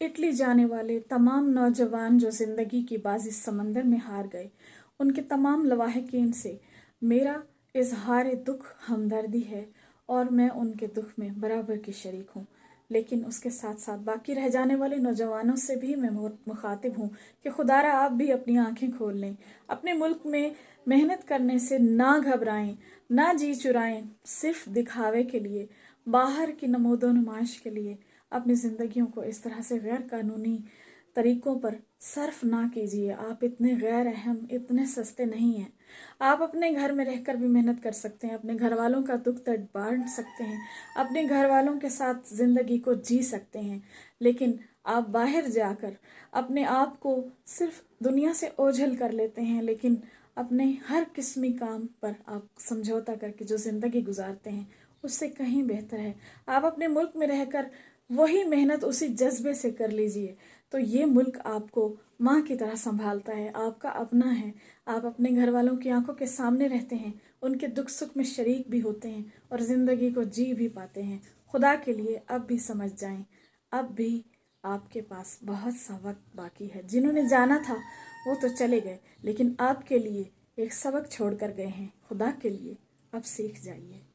Italy जाने वाले तमाम नौजवान जो ज़िंदगी की बाजी समंदर में हार गए, उनके तमाम लवाहिकीन से मेरा इजहार दुख हमदर्दी है और मैं उनके दुख में बराबर की शरीक हूँ। लेकिन उसके साथ साथ बाकी रह जाने वाले नौजवानों से भी मैं मुखातिब हूँ कि खुदारा आप भी अपनी आंखें खोल लें, अपने मुल्क में मेहनत करने से ना घबराएं, ना जी चुराएं सिर्फ दिखावे के लिए, बाहर की नमोदो नुमाइश के लिए अपनी ज़िंदगियों को इस तरह से गैर कानूनी तरीक़ों पर सर्फ ना कीजिए। आप इतने गैर अहम, इतने सस्ते नहीं हैं। आप अपने घर में रहकर भी मेहनत कर सकते हैं, अपने घर वालों का दुख दर्द बांट सकते हैं, अपने घर वालों के साथ ज़िंदगी को जी सकते हैं। लेकिन आप बाहर जाकर अपने आप को सिर्फ दुनिया से ओझल कर लेते हैं, लेकिन अपने हर किस्मी काम पर आप समझौता करके जो ज़िंदगी गुजारते हैं उससे कहीं बेहतर है आप अपने मुल्क में रहकर वही मेहनत उसी जज्बे से कर लीजिए। तो ये मुल्क आपको माँ की तरह संभालता है, आपका अपना है। आप अपने घर वालों की आंखों के सामने रहते हैं, उनके दुख सुख में शरीक भी होते हैं और ज़िंदगी को जी भी पाते हैं। खुदा के लिए अब भी समझ जाएं, अब भी आपके पास बहुत सा वक्त बाकी है। जिन्होंने जाना था वो तो चले गए, लेकिन आपके लिए एक सबक छोड़ कर गए हैं। खुदा के लिए अब सीख जाइए।